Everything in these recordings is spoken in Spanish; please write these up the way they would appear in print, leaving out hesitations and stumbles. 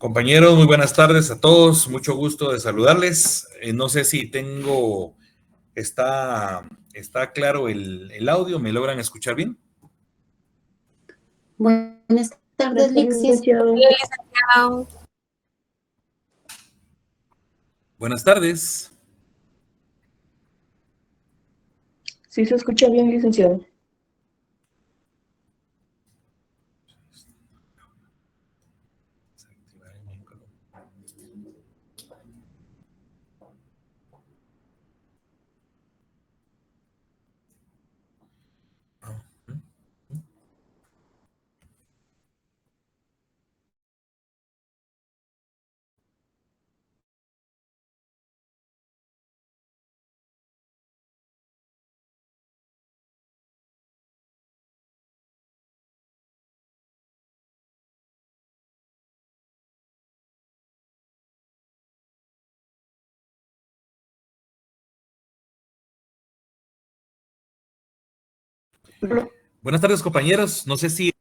Compañeros, muy buenas tardes a todos. Mucho gusto de saludarles. No sé si está claro el audio. ¿Me logran escuchar bien? Buenas tardes, Lixis. Buenas tardes. Sí, se escucha bien, licenciado. Buenas tardes, compañeros. No sé si...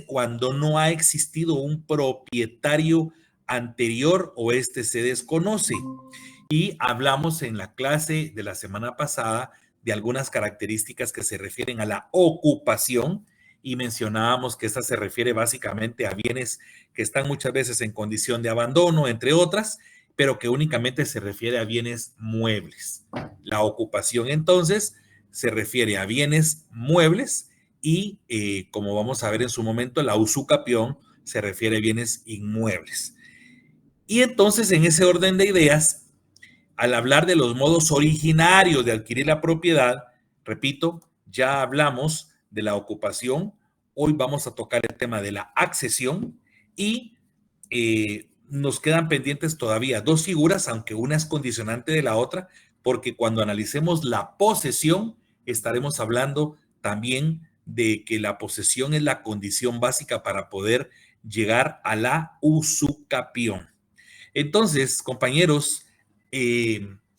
Cuando no ha existido un propietario anterior o este se desconoce. Y hablamos en la clase de la semana pasada de algunas características que se refieren a la ocupación y mencionábamos que esta se refiere básicamente a bienes que están muchas veces en condición de abandono, entre otras, pero que únicamente se refiere a bienes muebles. La ocupación entonces se refiere a bienes muebles y como vamos a ver en su momento, la usucapión se refiere a bienes inmuebles. Y entonces en ese orden de ideas, al hablar de los modos originarios de adquirir la propiedad, repito, ya hablamos de la ocupación, hoy vamos a tocar el tema de la accesión y nos quedan pendientes todavía dos figuras, aunque una es condicionante de la otra, porque cuando analicemos la posesión, estaremos hablando también de que la posesión es la condición básica para poder llegar a la usucapión. Entonces, compañeros,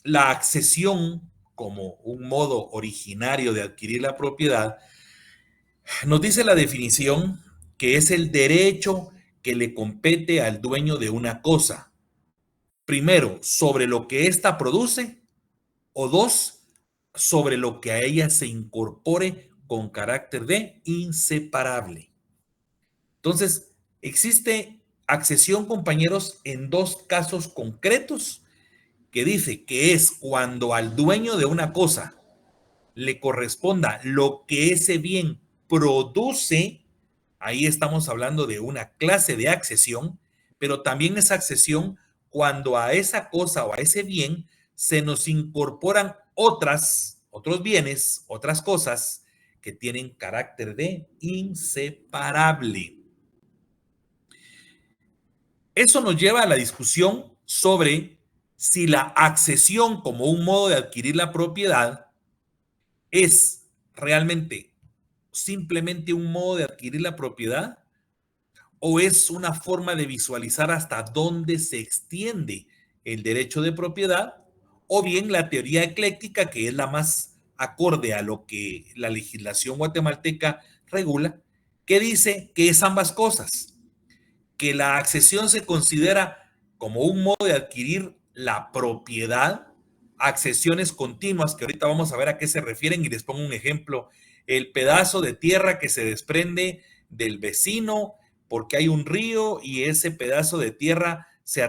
la accesión como un modo originario de adquirir la propiedad, nos dice la definición que es el derecho que le compete al dueño de una cosa. Primero, sobre lo que ésta produce, o dos, sobre lo que a ella se incorpore con carácter de inseparable. Entonces, existe accesión, compañeros, en dos casos concretos que dice que es cuando al dueño de una cosa le corresponda lo que ese bien produce. Ahí estamos hablando de una clase de accesión, pero también es accesión cuando a esa cosa o a ese bien se nos incorporan otros bienes, otras cosas que tienen carácter de inseparable. Eso nos lleva a la discusión sobre si la accesión como un modo de adquirir la propiedad es realmente simplemente un modo de adquirir la propiedad o es una forma de visualizar hasta dónde se extiende el derecho de propiedad, o bien la teoría ecléctica, que es la más acorde a lo que la legislación guatemalteca regula, que dice que es ambas cosas, que la accesión se considera como un modo de adquirir la propiedad, accesiones continuas, que ahorita vamos a ver a qué se refieren y les pongo un ejemplo. El pedazo de tierra que se desprende del vecino porque hay un río y ese pedazo de tierra se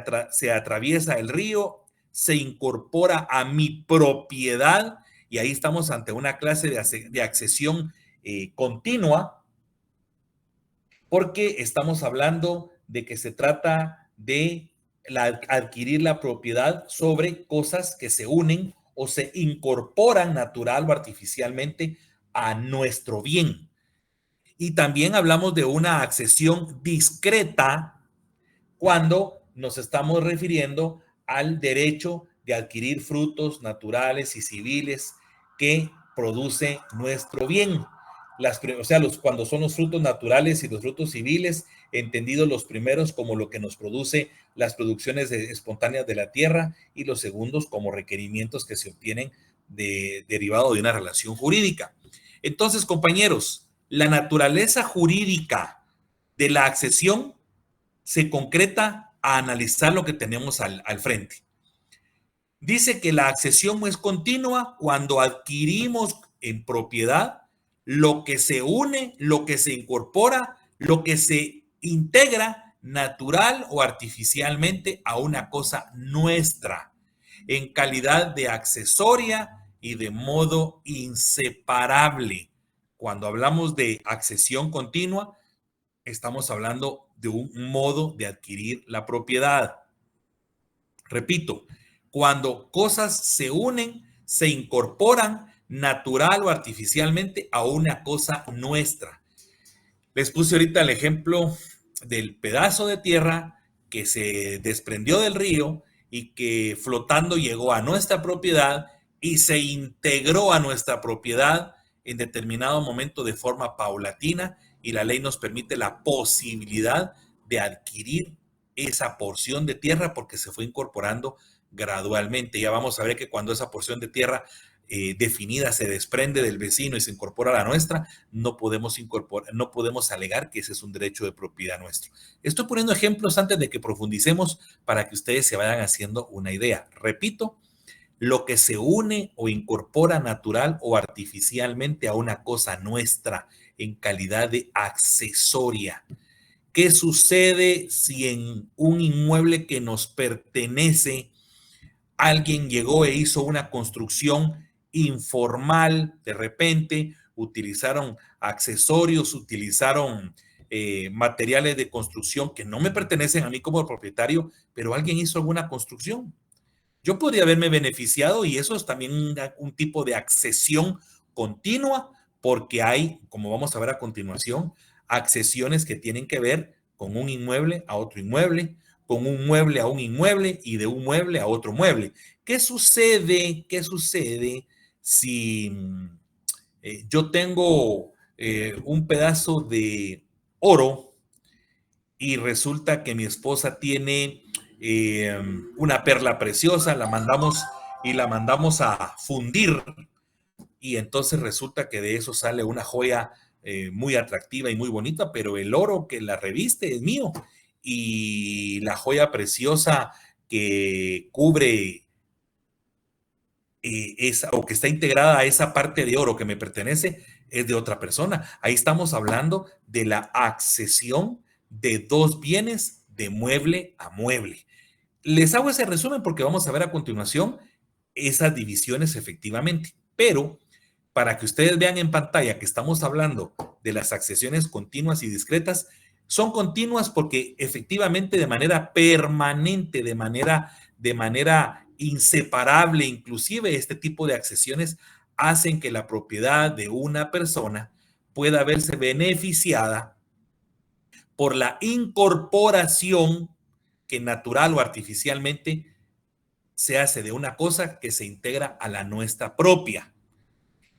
atraviesa el río, se incorpora a mi propiedad y ahí estamos ante una clase de accesión continua, porque estamos hablando de que se trata de adquirir la propiedad sobre cosas que se unen o se incorporan natural o artificialmente a nuestro bien. Y también hablamos de una accesión discreta cuando nos estamos refiriendo al derecho de adquirir frutos naturales y civiles que produce nuestro bien. Cuando son los frutos naturales y los frutos civiles, entendidos los primeros como lo que nos produce las producciones espontáneas de la tierra y los segundos como requerimientos que se obtienen derivado de una relación jurídica. Entonces, compañeros, la naturaleza jurídica de la accesión se concreta a analizar lo que tenemos al frente. Dice que la accesión es continua cuando adquirimos en propiedad lo que se une, lo que se incorpora, lo que se integra natural o artificialmente a una cosa nuestra, en calidad de accesoria y de modo inseparable. Cuando hablamos de accesión continua, estamos hablando de un modo de adquirir la propiedad. Repito, cuando cosas se unen, se incorporan natural o artificialmente a una cosa nuestra. Les puse ahorita el ejemplo del pedazo de tierra que se desprendió del río y que flotando llegó a nuestra propiedad y se integró a nuestra propiedad en determinado momento de forma paulatina, y la ley nos permite la posibilidad de adquirir esa porción de tierra porque se fue incorporando gradualmente. Ya vamos a ver que cuando esa porción de tierra definida se desprende del vecino y se incorpora a la nuestra, no podemos alegar que ese es un derecho de propiedad nuestro. Estoy poniendo ejemplos antes de que profundicemos para que ustedes se vayan haciendo una idea. Repito, lo que se une o incorpora natural o artificialmente a una cosa nuestra en calidad de accesoria. ¿Qué sucede si en un inmueble que nos pertenece alguien llegó e hizo una construcción informal? De repente utilizaron accesorios, utilizaron materiales de construcción que no me pertenecen a mí como propietario, pero alguien hizo alguna construcción. Yo podría haberme beneficiado y eso es también un tipo de accesión continua, porque hay, como vamos a ver a continuación, accesiones que tienen que ver con un inmueble a otro inmueble, con un mueble a un inmueble y de un mueble a otro mueble. ¿Qué sucede? ¿Qué sucede si yo tengo un pedazo de oro y resulta que mi esposa tiene una perla preciosa, la mandamos a fundir y entonces resulta que de eso sale una joya muy atractiva y muy bonita, pero el oro que la reviste es mío y la joya preciosa que cubre o que está integrada a esa parte de oro que me pertenece es de otra persona. Ahí estamos hablando de la accesión de dos bienes de mueble a mueble. Les hago ese resumen porque vamos a ver a continuación esas divisiones efectivamente. Pero para que ustedes vean en pantalla que estamos hablando de las accesiones continuas y discretas, son continuas porque efectivamente de manera permanente, de manera inseparable, inclusive este tipo de accesiones hacen que la propiedad de una persona pueda verse beneficiada por la incorporación que natural o artificialmente se hace de una cosa que se integra a la nuestra propia.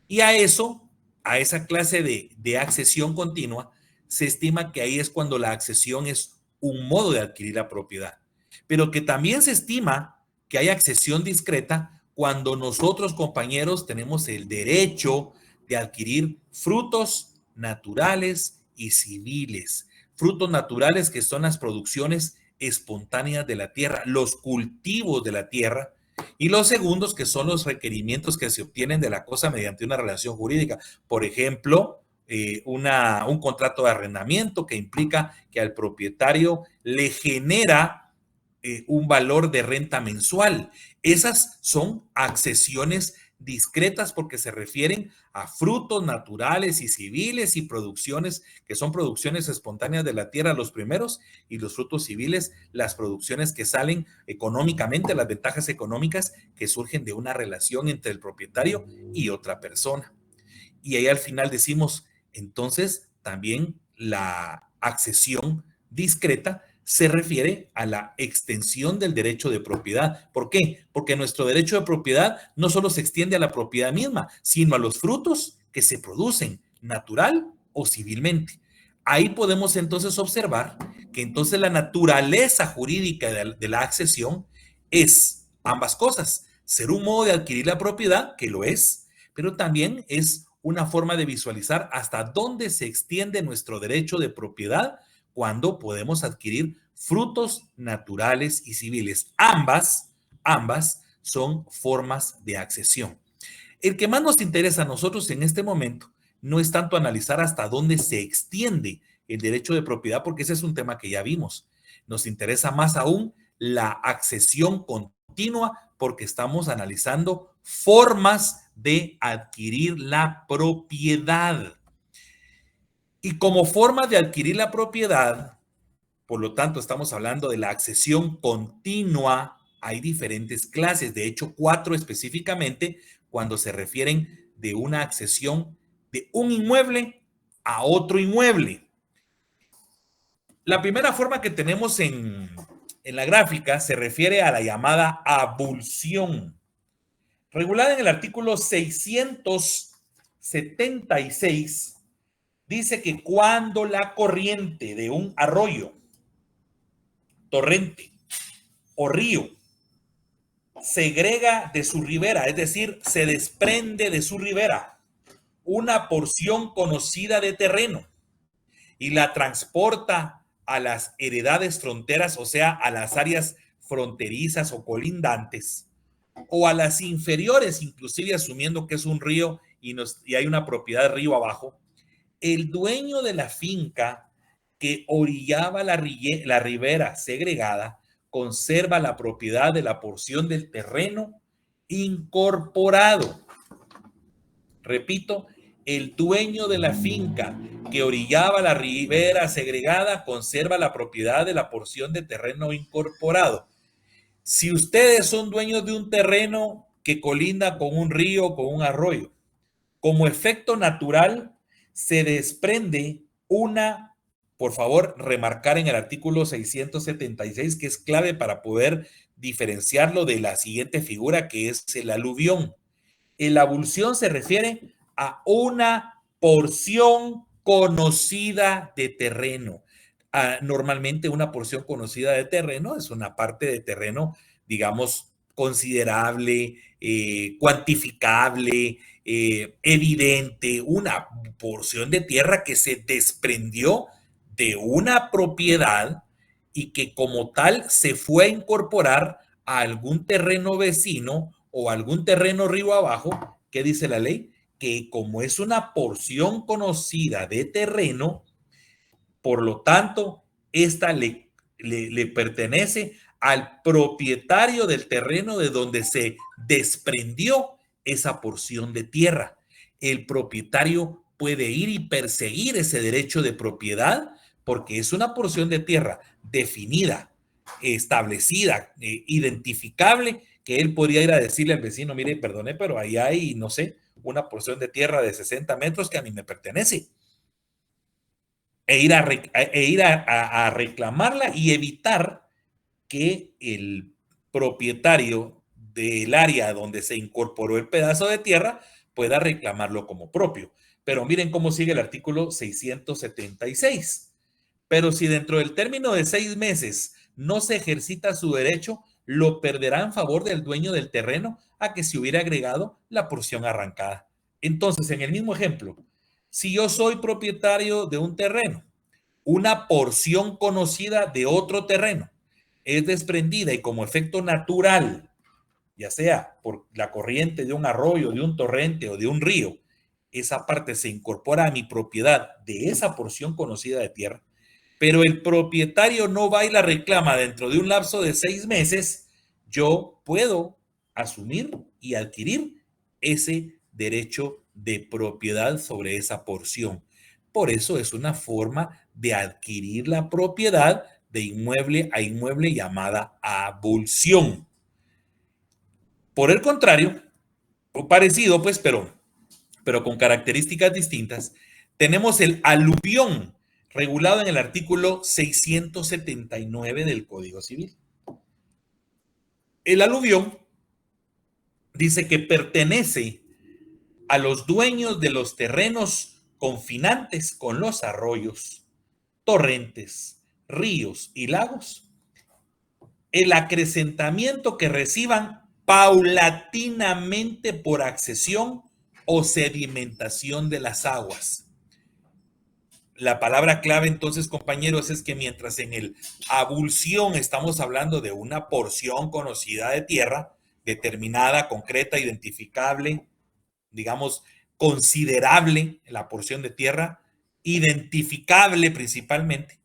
Y a eso, a esa clase de accesión continua, se estima que ahí es cuando la accesión es un modo de adquirir la propiedad. Pero que también se estima que hay accesión discreta cuando nosotros, compañeros, tenemos el derecho de adquirir frutos naturales y civiles. Frutos naturales que son las producciones espontáneas de la tierra, los cultivos de la tierra, y los segundos, que son los requerimientos que se obtienen de la cosa mediante una relación jurídica. Por ejemplo, un contrato de arrendamiento que implica que al propietario le genera un valor de renta mensual. Esas son accesiones discretas porque se refieren a frutos naturales y civiles y producciones que son producciones espontáneas de la tierra, los primeros, y los frutos civiles, las producciones que salen económicamente, las ventajas económicas que surgen de una relación entre el propietario y otra persona. Y ahí al final decimos, entonces también la accesión discreta se refiere a la extensión del derecho de propiedad. ¿Por qué? Porque nuestro derecho de propiedad no solo se extiende a la propiedad misma, sino a los frutos que se producen natural o civilmente. Ahí podemos entonces observar que entonces la naturaleza jurídica de la accesión es ambas cosas. Ser un modo de adquirir la propiedad, que lo es, pero también es una forma de visualizar hasta dónde se extiende nuestro derecho de propiedad cuando podemos adquirir frutos naturales y civiles. Ambas son formas de accesión. El que más nos interesa a nosotros en este momento no es tanto analizar hasta dónde se extiende el derecho de propiedad, porque ese es un tema que ya vimos. Nos interesa más aún la accesión continua, porque estamos analizando formas de adquirir la propiedad. Y como forma de adquirir la propiedad, por lo tanto, estamos hablando de la accesión continua. Hay diferentes clases, de hecho, 4 específicamente, cuando se refieren de una accesión de un inmueble a otro inmueble. La primera forma que tenemos en la gráfica se refiere a la llamada abulsión, regulada en el artículo 676. Dice que cuando la corriente de un arroyo, torrente o río segrega de su ribera, es decir, se desprende de su ribera una porción conocida de terreno y la transporta a las heredades fronteras, o sea, a las áreas fronterizas o colindantes, o a las inferiores, inclusive asumiendo que es un río y hay una propiedad de río abajo, el dueño de la finca que orillaba la ribera segregada conserva la propiedad de la porción del terreno incorporado. Repito, el dueño de la finca que orillaba la ribera segregada conserva la propiedad de la porción de terreno incorporado. Si ustedes son dueños de un terreno que colinda con un río o con un arroyo, como efecto natural se desprende una, por favor, remarcar en el artículo 676, que es clave para poder diferenciarlo de la siguiente figura, que es el aluvión. La abulsión se refiere a una porción conocida de terreno. Normalmente una porción conocida de terreno es una parte de terreno, digamos, considerable, cuantificable, evidente, una porción de tierra que se desprendió de una propiedad y que como tal se fue a incorporar a algún terreno vecino o algún terreno río abajo. ¿Qué dice la ley? que como es una porción conocida de terreno, por lo tanto, esta le pertenece al propietario del terreno de donde se desprendió esa porción de tierra. El propietario puede ir y perseguir ese derecho de propiedad porque es una porción de tierra definida, establecida, identificable, que él podría ir a decirle al vecino, mire, perdone, pero ahí hay, no sé, una porción de tierra de 60 metros que a mí me pertenece. E ir a reclamarla y evitar que el propietario del área donde se incorporó el pedazo de tierra pueda reclamarlo como propio. Pero miren cómo sigue el artículo 676. Pero si dentro del término de 6 meses no se ejercita su derecho, lo perderá en favor del dueño del terreno a que se hubiera agregado la porción arrancada. Entonces, en el mismo ejemplo, si yo soy propietario de un terreno, una porción conocida de otro terreno es desprendida y como efecto natural, ya sea por la corriente de un arroyo, de un torrente o de un río, esa parte se incorpora a mi propiedad de esa porción conocida de tierra, pero el propietario no va y la reclama dentro de un lapso de 6 meses, yo puedo asumir y adquirir ese derecho de propiedad sobre esa porción. Por eso es una forma de adquirir la propiedad de inmueble a inmueble llamada avulsión. Por el contrario, o parecido, pues, pero con características distintas, tenemos el aluvión, regulado en el artículo 679 del Código Civil. El aluvión dice que pertenece a los dueños de los terrenos confinantes con los arroyos, torrentes, ríos y lagos, el acrecentamiento que reciban paulatinamente por accesión o sedimentación de las aguas. La palabra clave entonces, compañeros, es que mientras en el avulsión estamos hablando de una porción conocida de tierra, determinada, concreta, identificable, digamos, considerable la porción de tierra, identificable principalmente.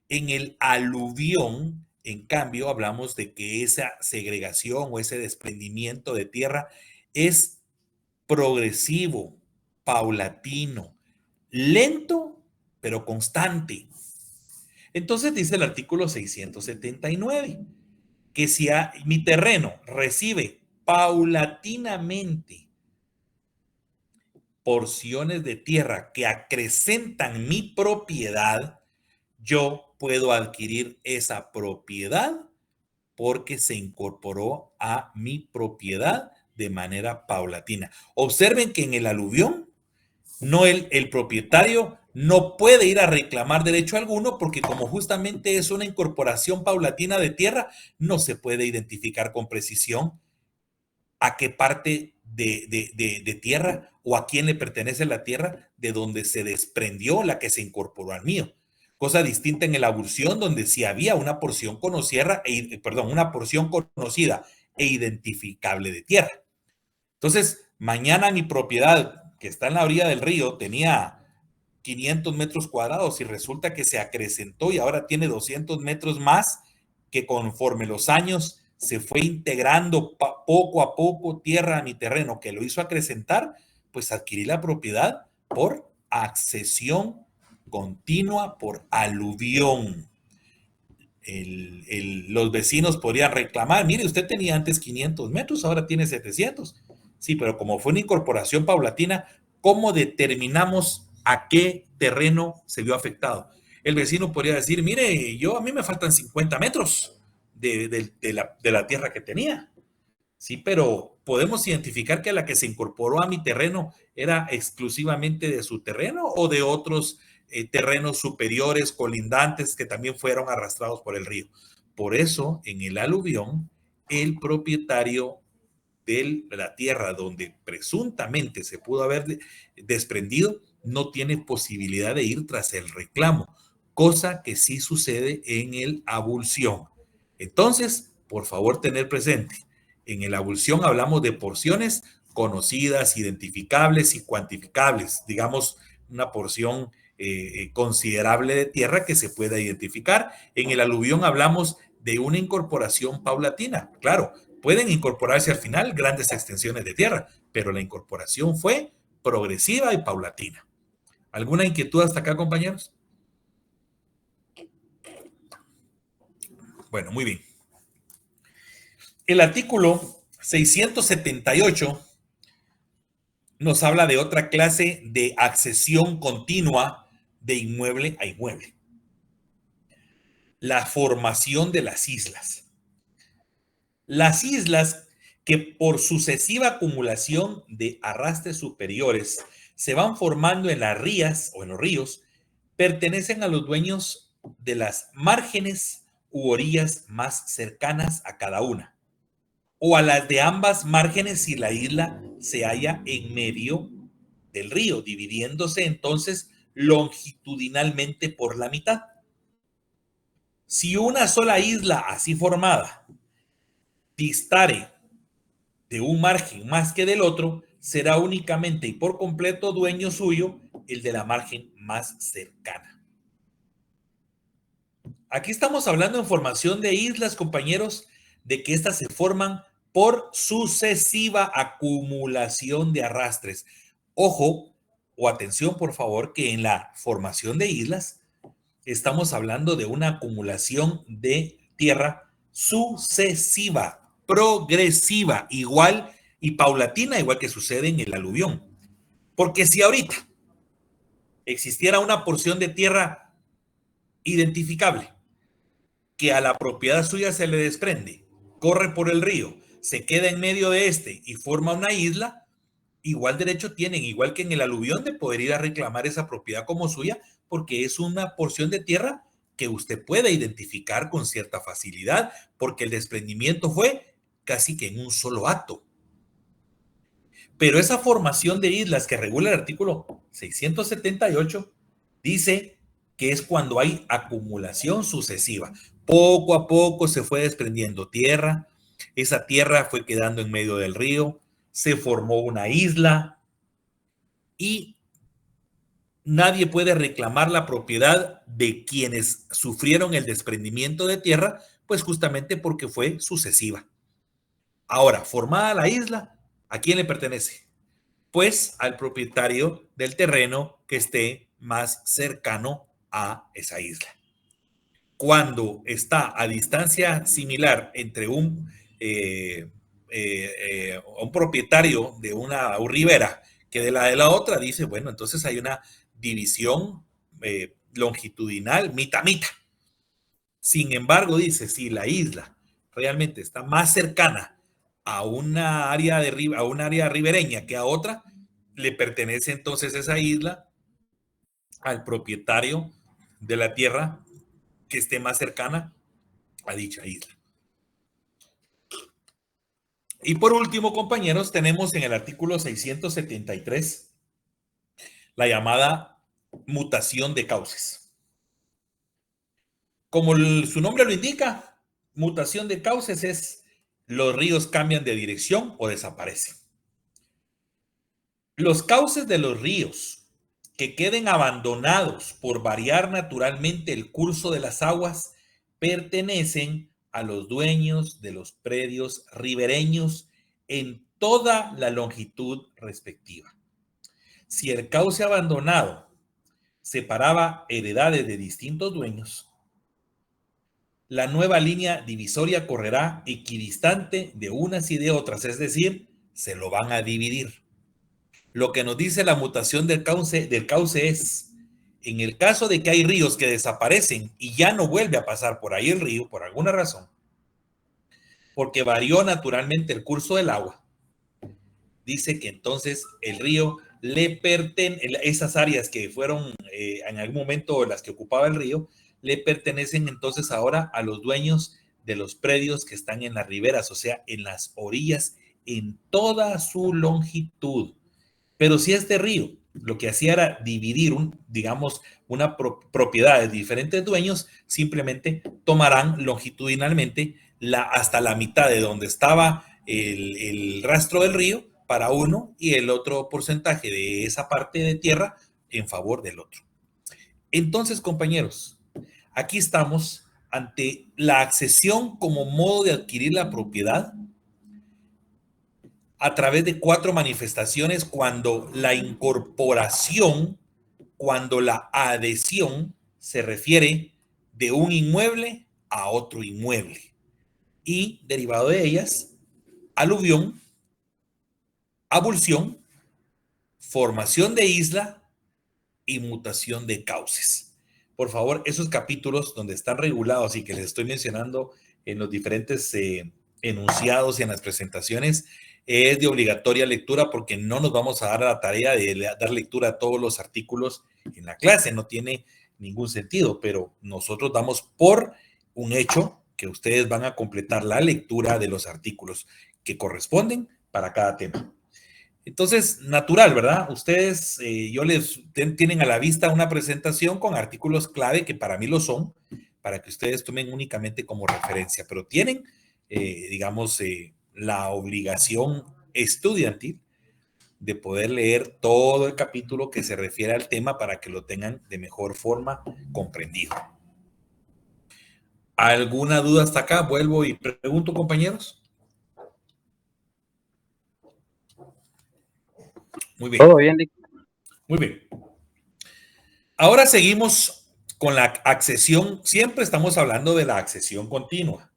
En el aluvión, en cambio, hablamos de que esa segregación o ese desprendimiento de tierra es progresivo, paulatino, lento, pero constante. Entonces dice el artículo 679 que si mi terreno recibe paulatinamente porciones de tierra que acrecentan mi propiedad, yo puedo adquirir esa propiedad porque se incorporó a mi propiedad de manera paulatina. Observen que en el aluvión, no el propietario no puede ir a reclamar derecho alguno porque como justamente es una incorporación paulatina de tierra, no se puede identificar con precisión a qué parte de tierra o a quién le pertenece la tierra de donde se desprendió la que se incorporó al mío. Cosa distinta en el avulsión, donde sí había una porción conocida, una porción conocida e identificable de tierra. Entonces, mañana mi propiedad, que está en la orilla del río, tenía 500 metros cuadrados y resulta que se acrecentó y ahora tiene 200 metros más, que conforme los años se fue integrando poco a poco tierra a mi terreno, que lo hizo acrecentar, pues adquirí la propiedad por accesión continua, por aluvión. Los vecinos podrían reclamar, mire, usted tenía antes 500 metros, ahora tiene 700. Sí, pero como fue una incorporación paulatina, ¿cómo determinamos a qué terreno se vio afectado? El vecino podría decir, mire, a mí me faltan 50 metros de la tierra que tenía. Sí, pero podemos identificar que la que se incorporó a mi terreno era exclusivamente de su terreno o de otros terrenos superiores, colindantes, que también fueron arrastrados por el río. Por eso, en el aluvión, el propietario de la tierra donde presuntamente se pudo haber desprendido no tiene posibilidad de ir tras el reclamo, cosa que sí sucede en el avulsión. Entonces, por favor, tener presente, en el avulsión hablamos de porciones conocidas, identificables y cuantificables, digamos, una porción considerable de tierra que se pueda identificar. En el aluvión hablamos de una incorporación paulatina. Claro, pueden incorporarse al final grandes extensiones de tierra, pero la incorporación fue progresiva y paulatina. ¿Alguna inquietud hasta acá, compañeros? Bueno, muy bien. El artículo 678 nos habla de otra clase de accesión continua de inmueble a inmueble. La formación de las islas. Las islas que por sucesiva acumulación de arrastres superiores se van formando en las rías o en los ríos, pertenecen a los dueños de las márgenes u orillas más cercanas a cada una, o a las de ambas márgenes si la isla se halla en medio del río, dividiéndose entonces longitudinalmente por la mitad. Si una sola isla así formada distare de un margen más que del otro, será únicamente y por completo dueño suyo el de la margen más cercana. Aquí estamos hablando en formación de islas, compañeros, de que éstas se forman por sucesiva acumulación de arrastres. Ojo o atención, por favor, que en la formación de islas estamos hablando de una acumulación de tierra sucesiva, progresiva, igual y paulatina, igual que sucede en el aluvión. Porque si ahorita existiera una porción de tierra identificable que a la propiedad suya se le desprende, corre por el río, se queda en medio de este y forma una isla, igual derecho tienen, igual que en el aluvión, de poder ir a reclamar esa propiedad como suya, porque es una porción de tierra que usted puede identificar con cierta facilidad, porque el desprendimiento fue casi que en un solo acto. Pero esa formación de islas que regula el artículo 678 dice que es cuando hay acumulación sucesiva. Poco a poco se fue desprendiendo tierra, esa tierra fue quedando en medio del río, se formó una isla y nadie puede reclamar la propiedad de quienes sufrieron el desprendimiento de tierra, pues justamente porque fue sucesiva. Ahora, formada la isla, ¿a quién le pertenece? Pues al propietario del terreno que esté más cercano a esa isla. Cuando está a distancia similar entre un propietario de una ribera que de la otra, dice, bueno, entonces hay una división longitudinal mita-mita. Sin embargo, dice, si la isla realmente está más cercana a una área ribereña que a otra, le pertenece entonces esa isla al propietario de la tierra que esté más cercana a dicha isla. Y por último, compañeros, tenemos en el artículo 673 la llamada mutación de cauces. Como su nombre lo indica, mutación de cauces es los ríos cambian de dirección o desaparecen. Los cauces de los ríos que queden abandonados por variar naturalmente el curso de las aguas pertenecen a los dueños de los predios ribereños en toda la longitud respectiva. Si el cauce abandonado separaba heredades de distintos dueños, la nueva línea divisoria correrá equidistante de unas y de otras, es decir, se lo van a dividir. Lo que nos dice la mutación del cauce es, en el caso de que hay ríos que desaparecen y ya no vuelve a pasar por ahí el río por alguna razón, porque varió naturalmente el curso del agua, dice que entonces el río le pertenece, esas áreas que fueron en algún momento las que ocupaba el río, le pertenecen entonces ahora a los dueños de los predios que están en las riberas, o sea, en las orillas, en toda su longitud. Pero si este río lo que hacía era dividir, digamos, una propiedad de diferentes dueños, simplemente tomarán longitudinalmente hasta la mitad de donde estaba el rastro del río, para uno y el otro porcentaje de esa parte de tierra en favor del otro. Entonces, compañeros, aquí estamos ante la accesión como modo de adquirir la propiedad a través de 4 manifestaciones cuando la incorporación, cuando la adhesión se refiere de un inmueble a otro inmueble y derivado de ellas, aluvión, abulsión, formación de isla y mutación de cauces. Por favor, esos capítulos donde están regulados y que les estoy mencionando en los diferentes enunciados y en las presentaciones, es de obligatoria lectura porque no nos vamos a dar la tarea de dar lectura a todos los artículos en la clase, no tiene ningún sentido, pero nosotros damos por un hecho que ustedes van a completar la lectura de los artículos que corresponden para cada tema. Entonces, natural, ¿verdad? Ustedes, tienen a la vista una presentación con artículos clave que para mí lo son, para que ustedes tomen únicamente como referencia, pero tienen, digamos, la obligación estudiantil de poder leer todo el capítulo que se refiere al tema para que lo tengan de mejor forma comprendido. ¿Alguna duda hasta acá? Vuelvo y pregunto, compañeros. Muy bien. Todo bien, Lick. Muy bien. Ahora seguimos con la accesión. Siempre estamos hablando de la accesión continua.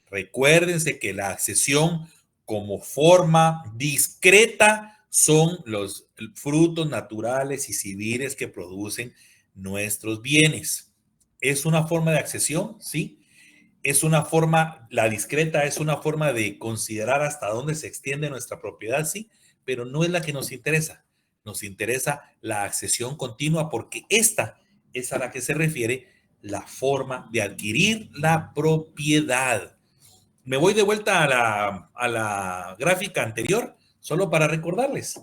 Recuérdense que la accesión como forma discreta son los frutos naturales y civiles que producen nuestros bienes. ¿Es una forma de accesión? Sí. Es una forma, la discreta es una forma de considerar hasta dónde se extiende nuestra propiedad, sí, pero no es la que nos interesa. Nos interesa la accesión continua porque esta es a la que se refiere la forma de adquirir la propiedad. Me voy de vuelta a la gráfica anterior, solo para recordarles.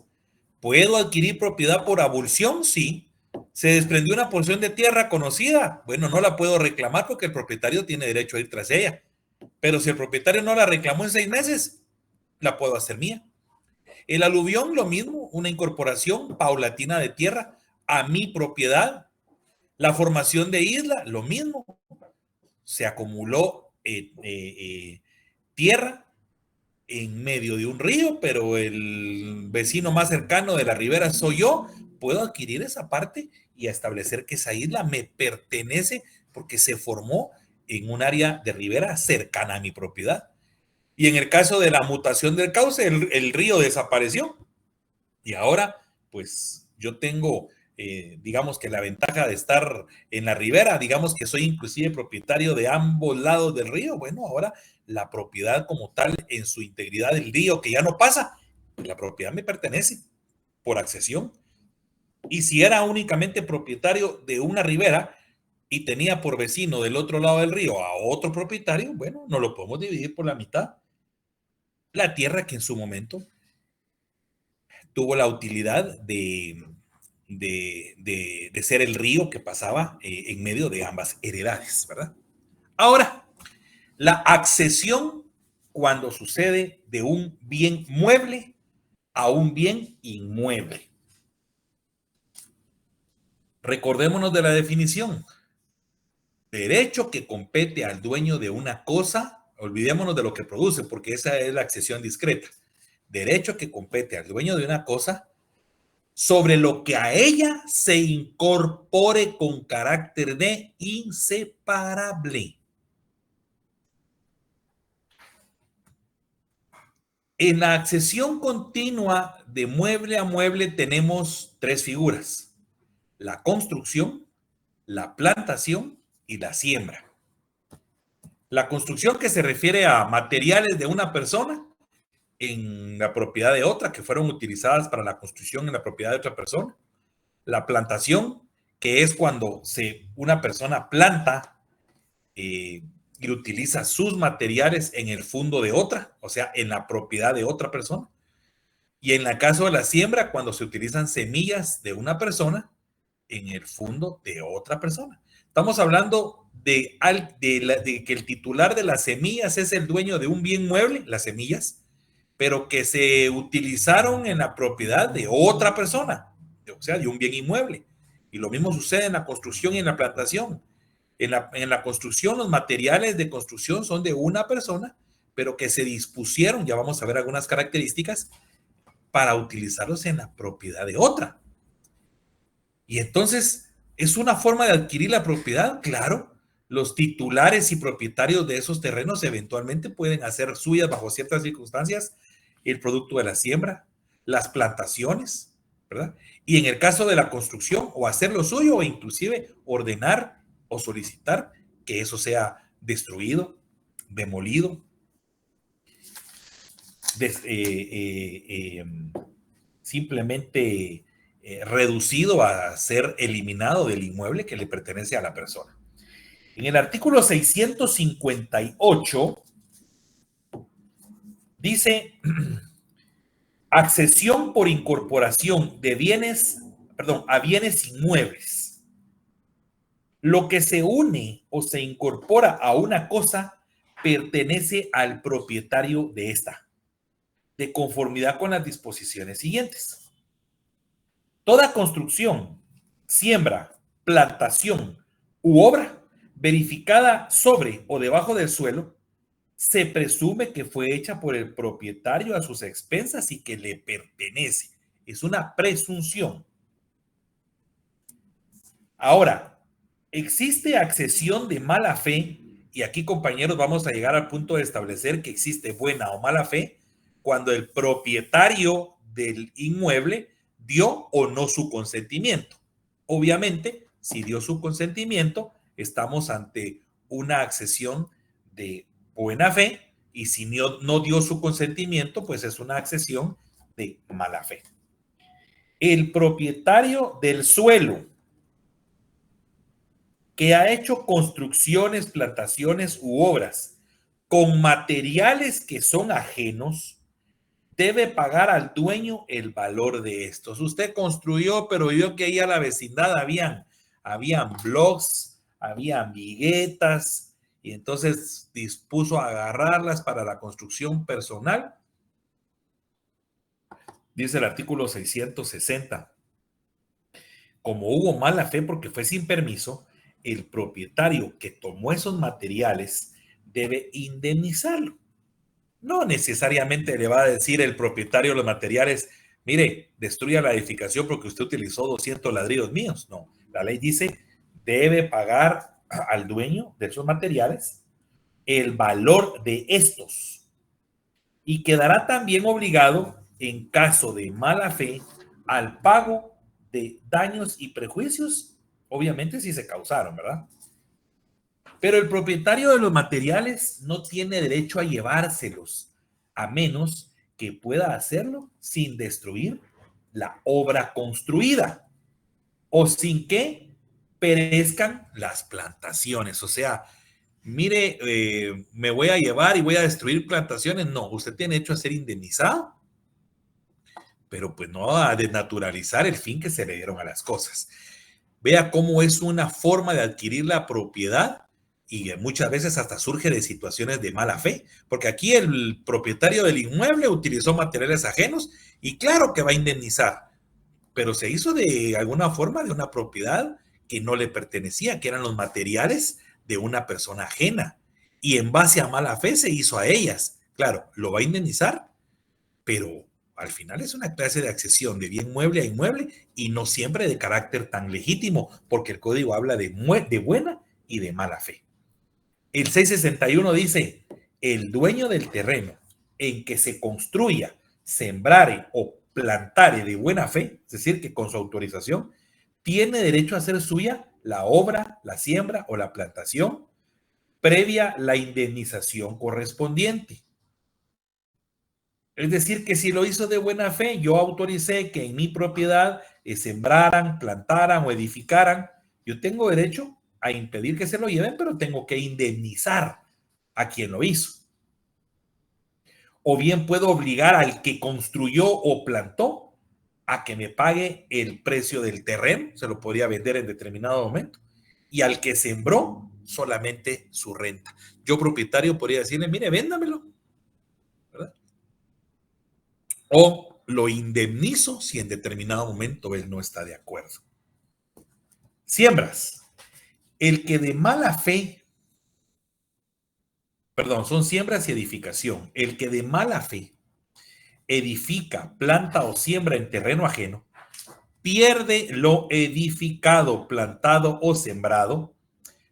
¿Puedo adquirir propiedad por abulsión? Sí. ¿Se desprendió una porción de tierra conocida? Bueno, no la puedo reclamar porque el propietario tiene derecho a ir tras ella. Pero si el propietario no la reclamó en 6 meses, la puedo hacer mía. El aluvión, lo mismo, una incorporación paulatina de tierra a mi propiedad. La formación de isla, lo mismo. Se acumuló tierra en medio de un río, pero el vecino más cercano de la ribera soy yo. Puedo adquirir esa parte y establecer que esa isla me pertenece porque se formó en un área de ribera cercana a mi propiedad. Y en el caso de la mutación del cauce, el río desapareció. Y ahora, pues yo tengo, digamos que la ventaja de estar en la ribera, digamos que soy inclusive propietario de ambos lados del río. Bueno, ahora la propiedad como tal en su integridad del río, que ya no pasa, la propiedad me pertenece por accesión. Y si era únicamente propietario de una ribera y tenía por vecino del otro lado del río a otro propietario, bueno, no lo podemos dividir por la mitad. La tierra que en su momento tuvo la utilidad de ser el río que pasaba en medio de ambas heredades, ¿verdad? Ahora, la accesión cuando sucede de un bien mueble a un bien inmueble. Recordémonos de la definición. Derecho que compete al dueño de una cosa, olvidémonos de lo que produce, porque esa es la accesión discreta. Derecho que compete al dueño de una cosa sobre lo que a ella se incorpore con carácter de inseparable. En la accesión continua de mueble a mueble tenemos 3 figuras: la construcción, la plantación y la siembra. La construcción, que se refiere a materiales de una persona en la propiedad de otra, que fueron utilizadas para la construcción en la propiedad de otra persona. La plantación, que es cuando una persona planta y utiliza sus materiales en el fondo de otra, o sea, en la propiedad de otra persona. Y en el caso de la siembra, cuando se utilizan semillas de una persona en el fondo de otra persona. Estamos hablando de que el titular de las semillas es el dueño de un bien mueble, las semillas, pero que se utilizaron en la propiedad de otra persona, o sea, de un bien inmueble. Y lo mismo sucede en la construcción y en la plantación. En la construcción, los materiales de construcción son de una persona, pero que se dispusieron, ya vamos a ver algunas características, para utilizarlos en la propiedad de otra. Y entonces, ¿es una forma de adquirir la propiedad? Claro. Los titulares y propietarios de esos terrenos eventualmente pueden hacer suyas bajo ciertas circunstancias el producto de la siembra, las plantaciones, ¿verdad? Y en el caso de la construcción, o hacerlo suyo, o inclusive ordenar o solicitar que eso sea destruido, demolido, simplemente reducido a ser eliminado del inmueble que le pertenece a la persona. En el artículo 658 dice accesión por incorporación de bienes, a bienes inmuebles. Lo que se une o se incorpora a una cosa pertenece al propietario de esta, de conformidad con las disposiciones siguientes. Toda construcción, siembra, plantación u obra verificada sobre o debajo del suelo se presume que fue hecha por el propietario a sus expensas y que le pertenece. Es una presunción. Ahora, existe accesión de mala fe, y aquí, compañeros, vamos a llegar al punto de establecer que existe buena o mala fe cuando el propietario del inmueble dio o no su consentimiento. Obviamente, si dio su consentimiento, estamos ante una accesión de buena fe, y si no dio su consentimiento, pues es una accesión de mala fe. El propietario del suelo que ha hecho construcciones, plantaciones u obras con materiales que son ajenos, debe pagar al dueño el valor de estos. Usted construyó, pero vio que ahí a la vecindad habían blogs, habían viguetas, y entonces dispuso a agarrarlas para la construcción personal. Dice el artículo 660. Como hubo mala fe porque fue sin permiso, el propietario que tomó esos materiales debe indemnizarlo. No necesariamente le va a decir el propietario de los materiales, mire, destruya la edificación porque usted utilizó 200 ladrillos míos. No, la ley dice, debe pagar al dueño de esos materiales el valor de estos, y quedará también obligado, en caso de mala fe, al pago de daños y prejuicios, obviamente si se causaron, ¿verdad? Pero el propietario de los materiales no tiene derecho a llevárselos, a menos que pueda hacerlo sin destruir la obra construida o sin que perezcan las plantaciones. O sea, mire, me voy a llevar y voy a destruir plantaciones. No, usted tiene derecho a ser indemnizado, pero pues no a desnaturalizar el fin que se le dieron a las cosas. Vea cómo es una forma de adquirir la propiedad, y muchas veces hasta surge de situaciones de mala fe, porque aquí el propietario del inmueble utilizó materiales ajenos y claro que va a indemnizar, pero se hizo de alguna forma de una propiedad que no le pertenecía, que eran los materiales de una persona ajena, y en base a mala fe se hizo a ellas. Claro, lo va a indemnizar, pero al final es una clase de accesión de bien mueble a inmueble y no siempre de carácter tan legítimo, porque el código habla de buena y de mala fe. El 661 dice, el dueño del terreno en que se construya, sembrare o plantare de buena fe, es decir, que con su autorización, tiene derecho a hacer suya la obra, la siembra o la plantación, previa la indemnización correspondiente. Es decir, que si lo hizo de buena fe, yo autoricé que en mi propiedad sembraran, plantaran o edificaran, yo tengo derecho a impedir que se lo lleven, pero tengo que indemnizar a quien lo hizo. O bien puedo obligar al que construyó o plantó a que me pague el precio del terreno, se lo podría vender en determinado momento, y al que sembró solamente su renta. Yo, propietario, podría decirle, mire, véndamelo, ¿verdad? o lo indemnizo si en determinado momento él no está de acuerdo. Siembras. El que de mala fe, perdón, son siembras y edificación. El que de mala fe edifica, planta o siembra en terreno ajeno, pierde lo edificado, plantado o sembrado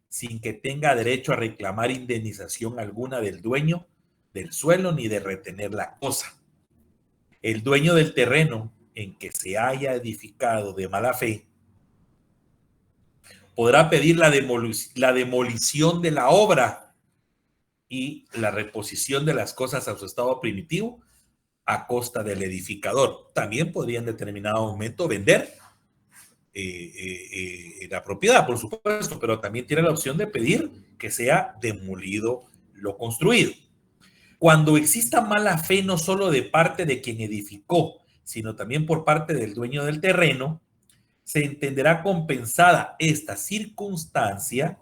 sin que tenga derecho a reclamar indemnización alguna del dueño del suelo ni de retener la cosa. El dueño del terreno en que se haya edificado de mala fe podrá pedir la demolición de la obra y la reposición de las cosas a su estado primitivo a costa del edificador. También podría en determinado momento vender la propiedad, por supuesto, pero también tiene la opción de pedir que sea demolido lo construido. Cuando exista mala fe no solo de parte de quien edificó, sino también por parte del dueño del terreno, se entenderá compensada esta circunstancia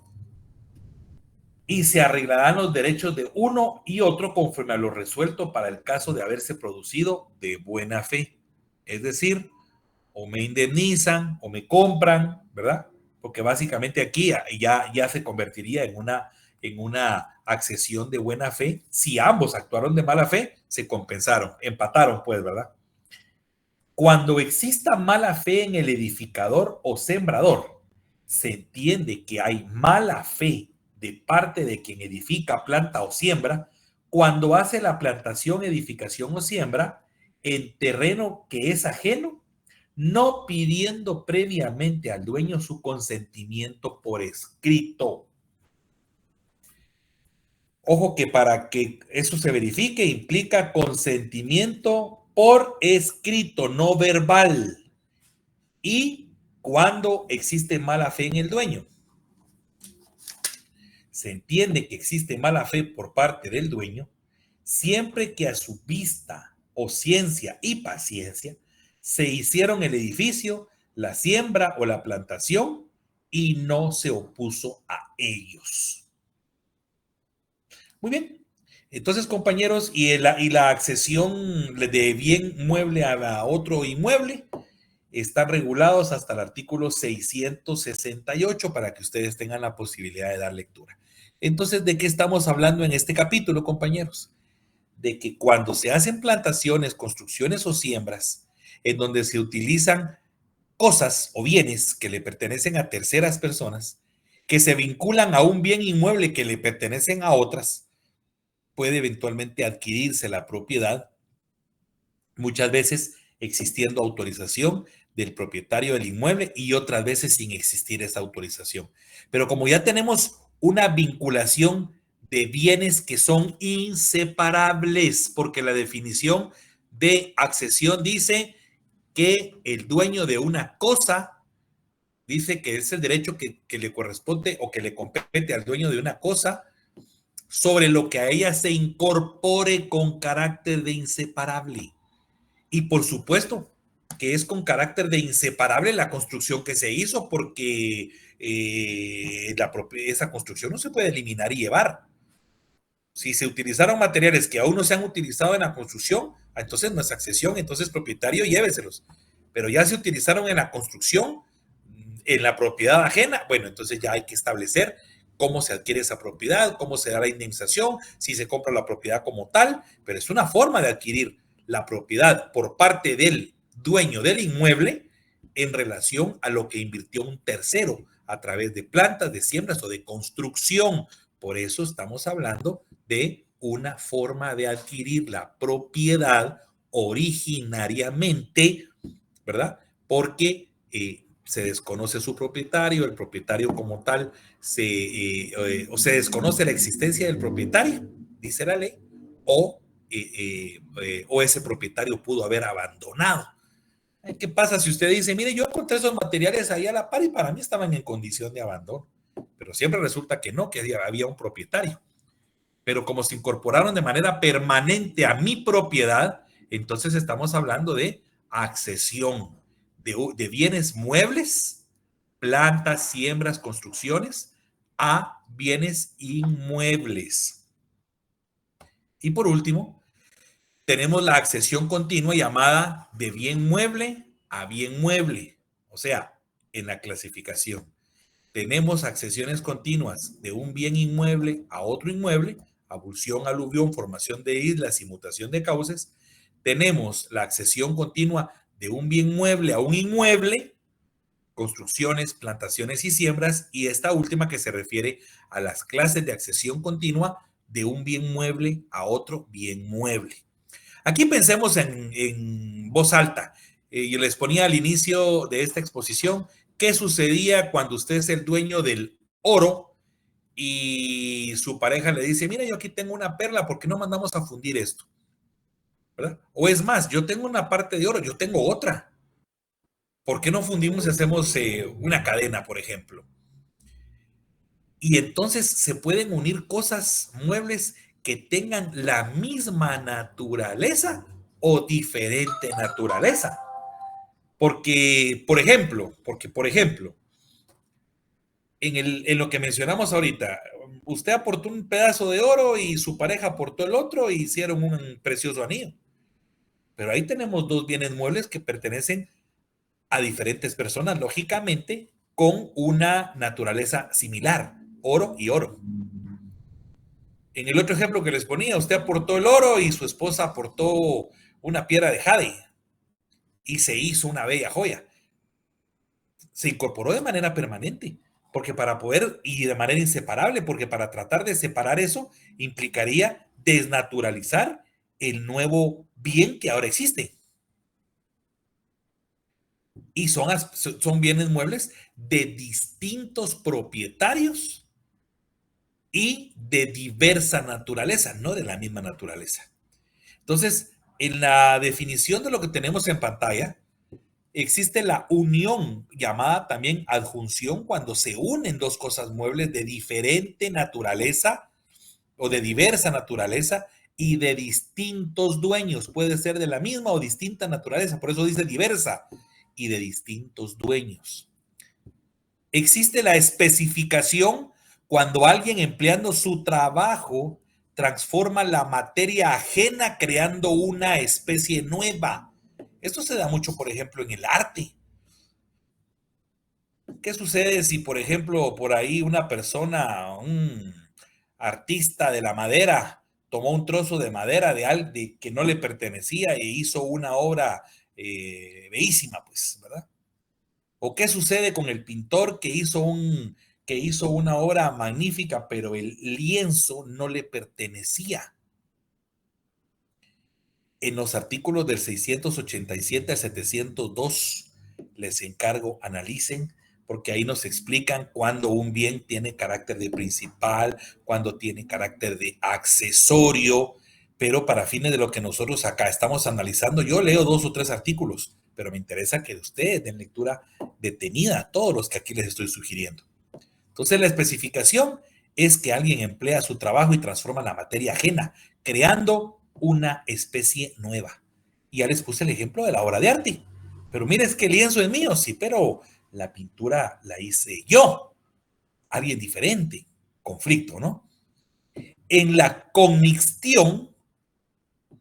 y se arreglarán los derechos de uno y otro conforme a lo resuelto para el caso de haberse producido de buena fe. Es decir, o me indemnizan o me compran, ¿verdad? Porque básicamente aquí ya se convertiría en una accesión de buena fe. Si ambos actuaron de mala fe, se compensaron, empataron pues, ¿verdad? Cuando exista mala fe en el edificador o sembrador, se entiende que hay mala fe de parte de quien edifica, planta o siembra, cuando hace la plantación, edificación o siembra en terreno que es ajeno, no pidiendo previamente al dueño su consentimiento por escrito. Ojo que para que eso se verifique implica consentimiento por escrito, no verbal. Y cuando existe mala fe en el dueño. Se entiende que existe mala fe por parte del dueño siempre que a su vista o ciencia y paciencia se hicieron el edificio, la siembra o la plantación y no se opuso a ellos. Muy bien. Entonces, compañeros, y la accesión de bien mueble a otro inmueble están regulados hasta el artículo 668 para que ustedes tengan la posibilidad de dar lectura. Entonces, ¿de qué estamos hablando en este capítulo, compañeros? De que cuando se hacen plantaciones, construcciones o siembras en donde se utilizan cosas o bienes que le pertenecen a terceras personas, que se vinculan a un bien inmueble que le pertenecen a otras, puede eventualmente adquirirse la propiedad, muchas veces existiendo autorización del propietario del inmueble y otras veces sin existir esa autorización. Pero como ya tenemos una vinculación de bienes que son inseparables, porque la definición de accesión dice que el dueño de una cosa, dice que es el derecho que le corresponde o que le compete al dueño de una cosa sobre lo que a ella se incorpore con carácter de inseparable. Y por supuesto que es con carácter de inseparable la construcción que se hizo, porque esa construcción no se puede eliminar y llevar. Si se utilizaron materiales que aún no se han utilizado en la construcción, entonces no es accesión, entonces propietario lléveselos. Pero ya se utilizaron en la construcción, en la propiedad ajena, bueno, entonces ya hay que establecer cómo se adquiere esa propiedad, cómo se da la indemnización, si se compra la propiedad como tal, pero es una forma de adquirir la propiedad por parte del dueño del inmueble en relación a lo que invirtió un tercero a través de plantas, de siembras o de construcción. Por eso estamos hablando de una forma de adquirir la propiedad originariamente, ¿verdad? Porque se desconoce su propietario, el propietario como tal, o se desconoce la existencia del propietario, dice la ley, o ese propietario pudo haber abandonado. ¿Qué pasa si usted dice, mire, yo encontré esos materiales ahí a la par y para mí estaban en condición de abandono? Pero siempre resulta que no, que había un propietario. Pero como se incorporaron de manera permanente a mi propiedad, entonces estamos hablando de accesión de bienes muebles, plantas, siembras, construcciones, a bienes inmuebles. Y por último, tenemos la accesión continua llamada de bien mueble a bien mueble. O sea, en la clasificación tenemos accesiones continuas de un bien inmueble a otro inmueble, abulsión, aluvión, formación de islas y mutación de cauces. Tenemos la accesión continua de un bien mueble a un inmueble, construcciones, plantaciones y siembras, y esta última que se refiere a las clases de accesión continua de un bien mueble a otro bien mueble. Aquí pensemos en voz alta. Yo les ponía al inicio de esta exposición qué sucedía cuando usted es el dueño del oro y su pareja le dice, mira, yo aquí tengo una perla, ¿por qué no mandamos a fundir esto? ¿Verdad? O es más, yo tengo una parte de oro, yo tengo otra. ¿Por qué no fundimos y hacemos una cadena, por ejemplo? Y entonces se pueden unir cosas, muebles que tengan la misma naturaleza o diferente naturaleza. Por ejemplo, en lo que mencionamos ahorita, usted aportó un pedazo de oro y su pareja aportó el otro y hicieron un precioso anillo. Pero ahí tenemos dos bienes muebles que pertenecen a diferentes personas, lógicamente, con una naturaleza similar, oro y oro. En el otro ejemplo que les ponía, usted aportó el oro y su esposa aportó una piedra de jade y se hizo una bella joya. Se incorporó de manera permanente, porque para poder, y de manera inseparable, porque para tratar de separar eso implicaría desnaturalizar el nuevo bien que ahora existe. Y son bienes muebles de distintos propietarios y de diversa naturaleza, no de la misma naturaleza. Entonces, en la definición de lo que tenemos en pantalla, existe la unión, llamada también adjunción, cuando se unen dos cosas muebles de diferente naturaleza o de diversa naturaleza y de distintos dueños. Puede ser de la misma o distinta naturaleza, por eso dice diversa y de distintos dueños. Existe la especificación cuando alguien empleando su trabajo transforma la materia ajena creando una especie nueva. Esto se da mucho, por ejemplo, en el arte. ¿Qué sucede si, por ejemplo, por ahí una persona, un artista de la madera, tomó un trozo de madera que no le pertenecía e hizo una obra bellísima, pues, ¿verdad? ¿O qué sucede con el pintor que hizo una obra magnífica, pero el lienzo no le pertenecía? En los artículos del 687 al 702 les encargo analicen, porque ahí nos explican cuándo un bien tiene carácter de principal, cuándo tiene carácter de accesorio, pero para fines de lo que nosotros acá estamos analizando, yo leo 2 o 3 artículos, pero me interesa que ustedes den lectura detenida a todos los que aquí les estoy sugiriendo. Entonces, la especificación es que alguien emplea su trabajo y transforma la materia ajena, creando una especie nueva. Y ya les puse el ejemplo de la obra de arte. Pero mire, es que el lienzo es mío, sí, pero la pintura la hice yo, alguien diferente. Conflicto, ¿no? En la commixtión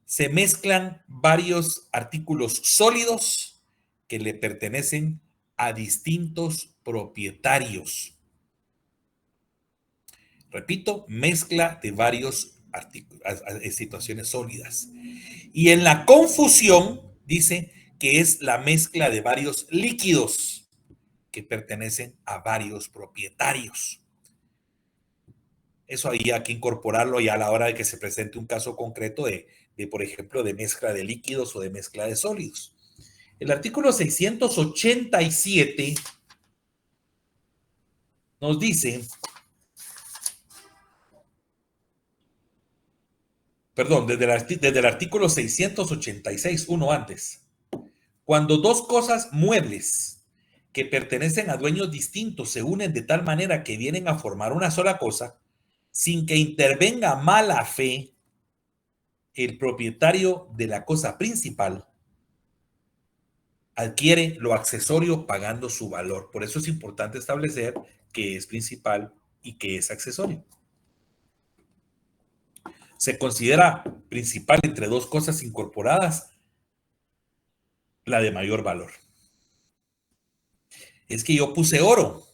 se mezclan varios artículos sólidos que le pertenecen a distintos propietarios. Repito, mezcla de varios situaciones sólidas. Y en la confusión dice que es la mezcla de varios líquidos que pertenecen a varios propietarios. Eso ahí hay que incorporarlo ya a la hora de que se presente un caso concreto por ejemplo, de mezcla de líquidos o de mezcla de sólidos. El artículo 687 nos dice, perdón, desde el artículo 686, uno antes. Cuando dos cosas muebles que pertenecen a dueños distintos se unen de tal manera que vienen a formar una sola cosa, sin que intervenga mala fe el propietario de la cosa principal, adquiere lo accesorio pagando su valor. Por eso es importante establecer qué es principal y qué es accesorio. Se considera principal entre dos cosas incorporadas, la de mayor valor. Es que yo puse oro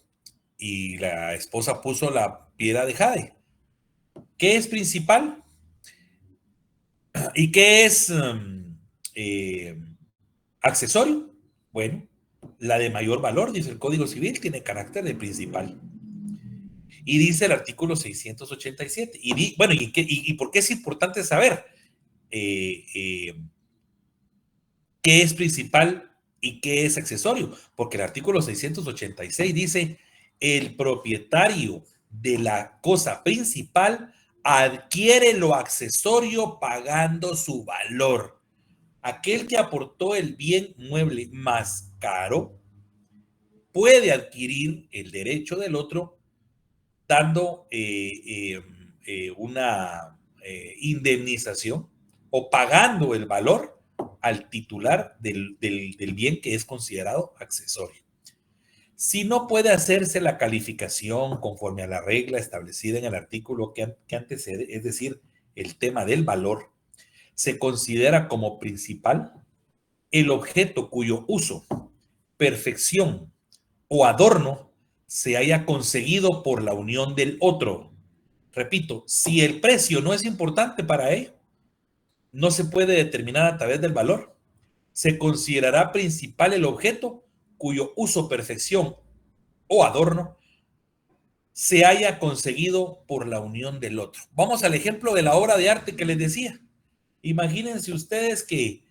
y la esposa puso la piedra de jade. ¿Qué es principal? ¿Y qué es accesorio? Bueno, la de mayor valor, dice el Código Civil, tiene carácter de principal. Y dice el artículo 687. Bueno, ¿y por qué es importante saber qué es principal y qué es accesorio? Porque el artículo 686 dice, el propietario de la cosa principal adquiere lo accesorio pagando su valor. Aquel que aportó el bien mueble más caro puede adquirir el derecho del otro dando una indemnización o pagando el valor al titular del bien que es considerado accesorio. Si no puede hacerse la calificación conforme a la regla establecida en el artículo que antecede, es decir, el tema del valor, se considera como principal el objeto cuyo uso, perfección o adorno se haya conseguido por la unión del otro. Repito, si el precio no es importante para ello, no se puede determinar a través del valor. Se considerará principal el objeto cuyo uso, perfección o adorno se haya conseguido por la unión del otro. Vamos al ejemplo de la obra de arte que les decía. Imagínense ustedes que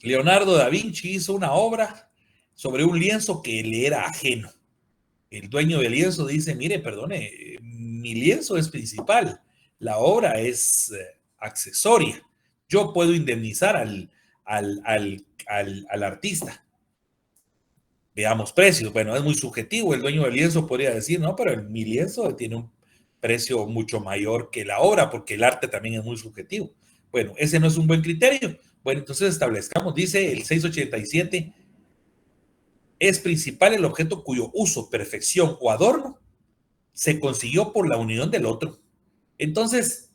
Leonardo da Vinci hizo una obra sobre un lienzo que le era ajeno. El dueño del lienzo dice, mire, perdone, mi lienzo es principal, la obra es accesoria. Yo puedo indemnizar al artista. Veamos precios. Bueno, es muy subjetivo. El dueño del lienzo podría decir, no, pero mi lienzo tiene un precio mucho mayor que la obra, porque el arte también es muy subjetivo. Bueno, ese no es un buen criterio. Bueno, entonces establezcamos, dice el 687, es principal el objeto cuyo uso, perfección o adorno se consiguió por la unión del otro. Entonces,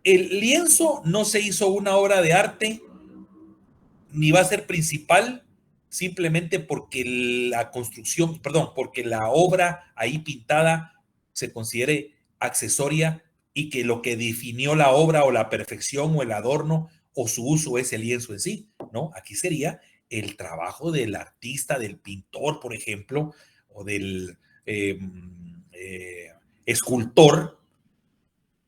el lienzo no se hizo una obra de arte ni va a ser principal simplemente porque la construcción, perdón, porque la obra ahí pintada se considere accesoria y que lo que definió la obra o la perfección o el adorno o su uso es el lienzo en sí, ¿no? Aquí sería el trabajo del artista, del pintor, por ejemplo, o del escultor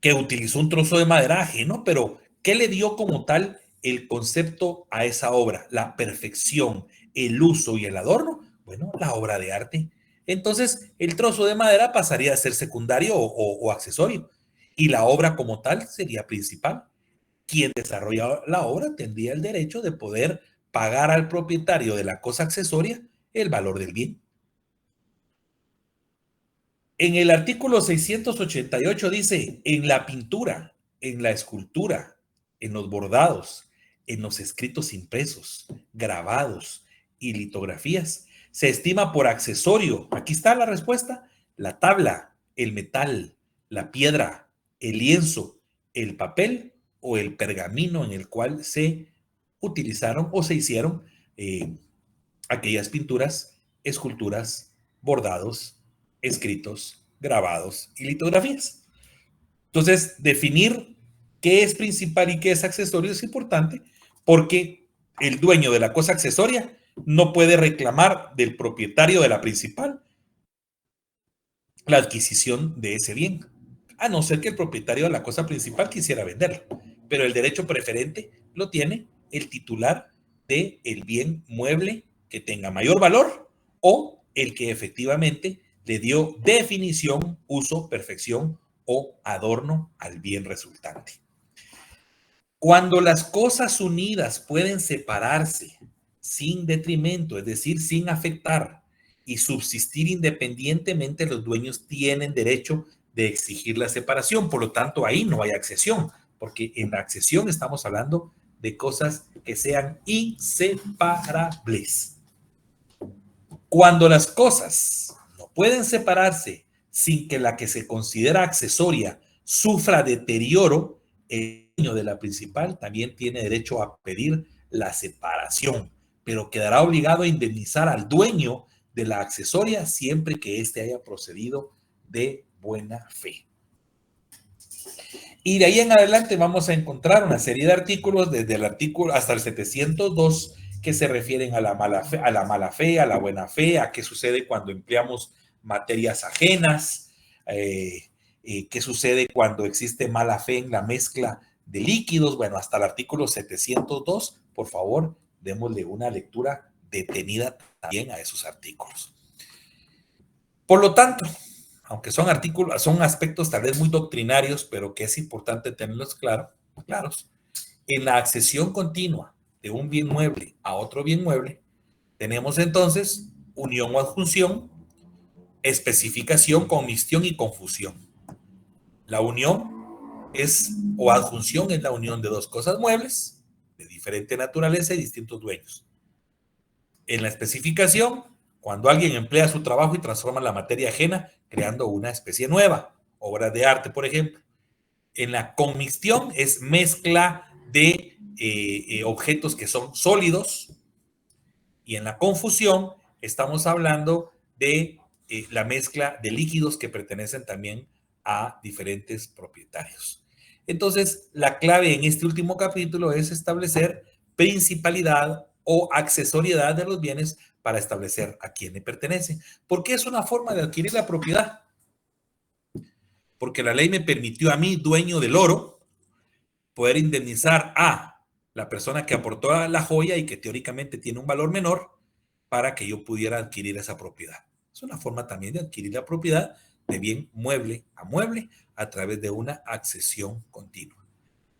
que utilizó un trozo de madera ajeno, pero ¿qué le dio como tal el concepto a esa obra? La perfección, el uso y el adorno. Bueno, la obra de arte. Entonces, el trozo de madera pasaría a ser secundario o accesorio y la obra como tal sería principal. Quien desarrolla la obra tendría el derecho de poder pagar al propietario de la cosa accesoria el valor del bien. En el artículo 688 dice, en la pintura, en la escultura, en los bordados, en los escritos impresos, grabados y litografías, se estima por accesorio, aquí está la respuesta, la tabla, el metal, la piedra, el lienzo, el papel o el pergamino en el cual se utilizaron o se hicieron aquellas pinturas, esculturas, bordados, escritos, grabados y litografías. Entonces, definir qué es principal y qué es accesorio es importante porque el dueño de la cosa accesoria no puede reclamar del propietario de la principal la adquisición de ese bien, a no ser que el propietario de la cosa principal quisiera venderla. Pero el derecho preferente lo tiene el titular del bien mueble que tenga mayor valor o el que efectivamente le dio definición, uso, perfección o adorno al bien resultante. Cuando las cosas unidas pueden separarse sin detrimento, es decir, sin afectar y subsistir independientemente, los dueños tienen derecho de exigir la separación. Por lo tanto, ahí no hay accesión, porque en la accesión estamos hablando de cosas que sean inseparables. Cuando las cosas no pueden separarse sin que la que se considera accesoria sufra deterioro, el dueño de la principal también tiene derecho a pedir la separación, pero quedará obligado a indemnizar al dueño de la accesoria siempre que éste haya procedido de buena fe. Y de ahí en adelante vamos a encontrar una serie de artículos, desde el artículo hasta el 702, que se refieren a la mala fe, a la buena fe, a qué sucede cuando empleamos materias ajenas, qué sucede cuando existe mala fe en la mezcla de líquidos. Bueno, hasta el artículo 702, por favor, démosle una lectura detenida también a esos artículos. Por lo tanto, aunque son artículos, son aspectos tal vez muy doctrinarios, pero que es importante tenerlos claros, en la accesión continua de un bien mueble a otro bien mueble, tenemos entonces unión o adjunción, especificación, comixtión y confusión. La unión o adjunción es la unión de dos cosas muebles de diferente naturaleza y distintos dueños. En la especificación, cuando alguien emplea su trabajo y transforma la materia ajena creando una especie nueva, obras de arte, por ejemplo. En la comixtión es mezcla de objetos que son sólidos, y en la confusión estamos hablando de la mezcla de líquidos que pertenecen también a diferentes propietarios. Entonces, la clave en este último capítulo es establecer principalidad o accesoriedad de los bienes para establecer a quién le pertenecen. ¿Por qué es una forma de adquirir la propiedad? Porque la ley me permitió a mí, dueño del oro, poder indemnizar a la persona que aportó a la joya y que teóricamente tiene un valor menor para que yo pudiera adquirir esa propiedad. Es una forma también de adquirir la propiedad de bien mueble a través de una accesión continua.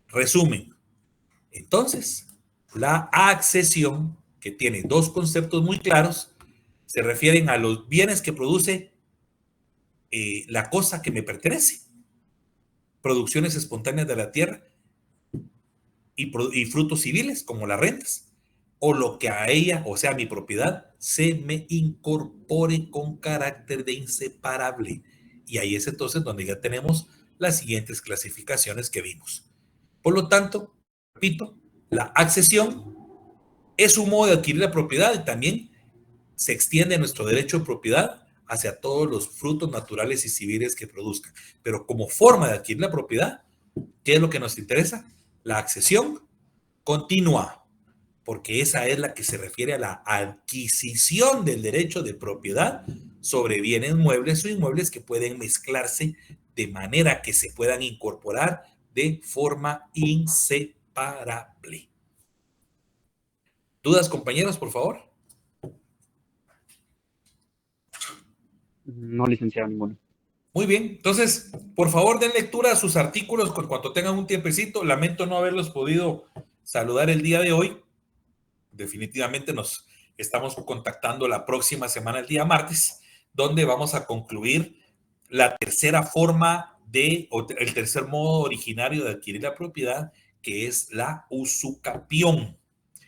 Resumen. Entonces, la accesión, que tiene dos conceptos muy claros, se refieren a los bienes que produce la cosa que me pertenece. Producciones espontáneas de la tierra y frutos civiles, como las rentas, o lo que a ella, o sea, mi propiedad, se me incorpore con carácter de inseparable. Y ahí es entonces donde ya tenemos las siguientes clasificaciones que vimos. Por lo tanto, repito, la accesión es un modo de adquirir la propiedad y también se extiende nuestro derecho de propiedad hacia todos los frutos naturales y civiles que produzcan. Pero como forma de adquirir la propiedad, ¿qué es lo que nos interesa? La accesión continua, porque esa es la que se refiere a la adquisición del derecho de propiedad sobre bienes muebles o inmuebles que pueden mezclarse de manera que se puedan incorporar de forma inseparable. ¿Dudas, compañeros, por favor? No, licenciado, ninguno. Muy bien, entonces, por favor, den lectura a sus artículos con cuanto tengan un tiempecito. Lamento no haberlos podido saludar el día de hoy. Definitivamente nos estamos contactando la próxima semana, el día martes, donde vamos a concluir la tercera forma o el tercer modo originario de adquirir la propiedad, que es la usucapión,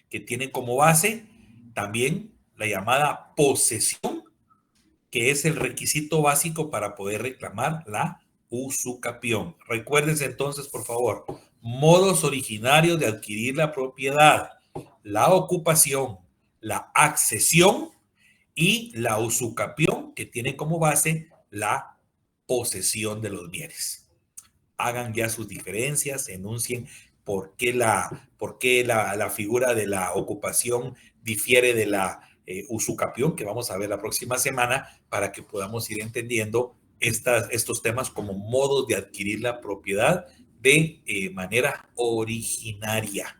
que tiene como base también la llamada posesión, que es el requisito básico para poder reclamar la usucapión. Recuérdense entonces, por favor, modos originarios de adquirir la propiedad: la ocupación, la accesión y la usucapión, que tiene como base la posesión de los bienes. Hagan ya sus diferencias, enuncien por qué la figura de la ocupación difiere de la usucapión, que vamos a ver la próxima semana, para que podamos ir entendiendo estos temas como modos de adquirir la propiedad de manera originaria.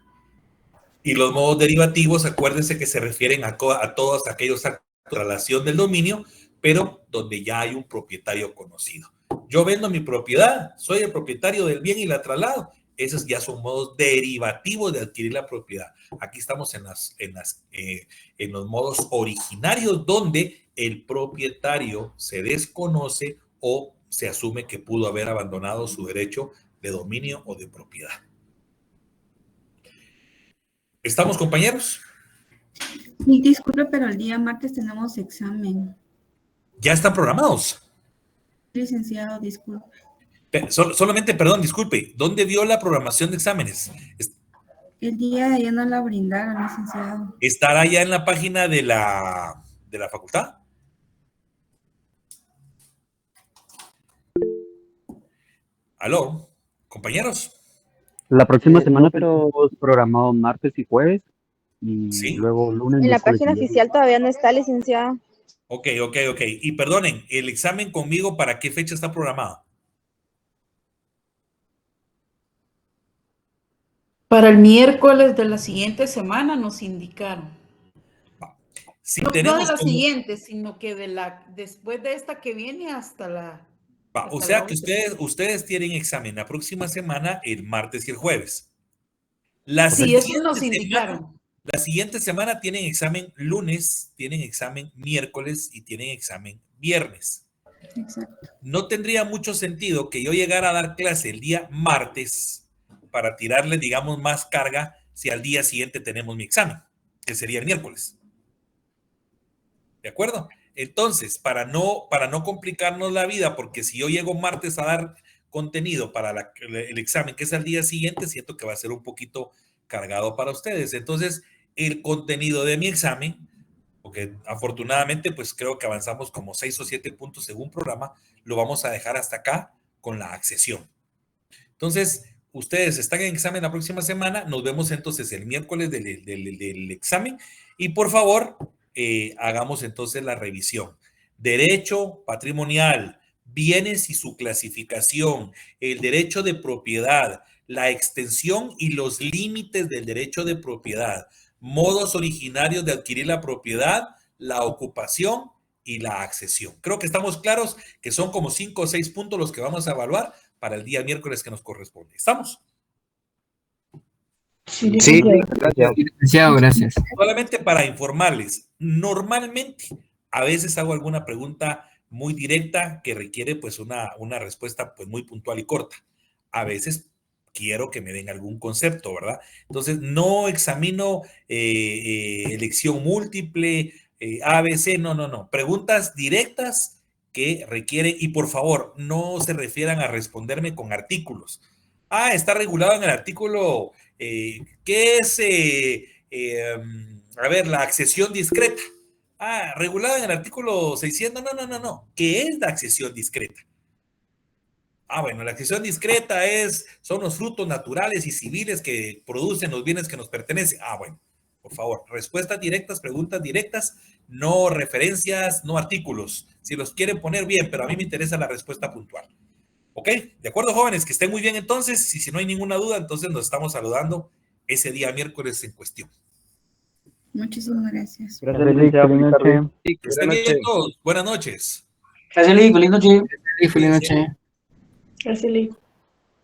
Y los modos derivativos, acuérdense que se refieren a todos aquellos actos de relación del dominio, pero donde ya hay un propietario conocido. Yo vendo mi propiedad, soy el propietario del bien y la traslado. Esos ya son modos derivativos de adquirir la propiedad. Aquí estamos en los modos originarios, donde el propietario se desconoce o se asume que pudo haber abandonado su derecho de dominio o de propiedad. ¿Estamos, compañeros? Sí, disculpe, pero el día martes tenemos examen. ¿Ya están programados? Licenciado, disculpe. Solamente, perdón, disculpe, ¿dónde vio la programación de exámenes? El día de ayer no la brindaron, licenciado. ¿Estará ya en la página de la facultad? ¿Aló, compañeros? La próxima semana No, pero tenemos programado martes y jueves y Sí. luego lunes, En la miércoles y página viernes. oficial todavía no está, licenciada. Ok. Y perdonen, ¿el examen conmigo para qué fecha está programado? Para el miércoles de la siguiente semana nos indicaron. Si No de tenemos la como- siguiente, sino que después de esta que viene hasta la... o hasta sea la que otra. ustedes tienen examen la próxima semana, el martes y el jueves. La Sí, eso siguiente nos semana- indicaron. La siguiente semana tienen examen lunes, tienen examen miércoles y tienen examen viernes. Exacto. No tendría mucho sentido que yo llegara a dar clase el día martes para tirarle, digamos, más carga si al día siguiente tenemos mi examen, que sería el miércoles. ¿De acuerdo? Entonces, para no complicarnos la vida, porque si yo llego martes a dar contenido para el examen, que es al día siguiente, siento que va a ser un poquito cargado para ustedes. Entonces, el contenido de mi examen, porque afortunadamente, pues creo que avanzamos como 6 o 7 puntos según programa, lo vamos a dejar hasta acá con la accesión. Entonces, ustedes están en examen la próxima semana, nos vemos entonces el miércoles del examen y por favor, hagamos entonces la revisión. Derecho patrimonial, bienes y su clasificación, el derecho de propiedad, la extensión y los límites del derecho de propiedad, modos originarios de adquirir la propiedad, la ocupación y la accesión. Creo que estamos claros que son como 5 o 6 puntos los que vamos a evaluar para el día miércoles que nos corresponde. ¿Estamos? Sí, sí, licenciado. gracias, licenciado, gracias. Solamente para informarles, normalmente a veces hago alguna pregunta muy directa que requiere pues una respuesta pues muy puntual y corta. A veces quiero que me den algún concepto, ¿verdad? Entonces no examino elección múltiple, ABC, no. Preguntas directas que requieren, y por favor, no se refieran a responderme con artículos. Está regulado en el artículo, ¿qué es? A ver, la accesión discreta. Regulada en el artículo 600. No. ¿Qué es la accesión discreta? Bueno, la accesión discreta son los frutos naturales y civiles que producen los bienes que nos pertenecen. Bueno, por favor, respuestas directas, preguntas directas, no referencias, no artículos. Si los quieren poner bien, pero a mí me interesa la respuesta puntual. ¿Ok? De acuerdo, jóvenes, que estén muy bien entonces. Y si no hay ninguna duda, entonces nos estamos saludando ese día miércoles en cuestión. Muchísimas gracias. Gracias, licenciado. Feliz noche. Que estén bien todos. Buenas noches. Gracias, Lee, feliz noche. Feliz noche. Gracias, Lee.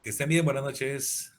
Que estén bien, buenas noches.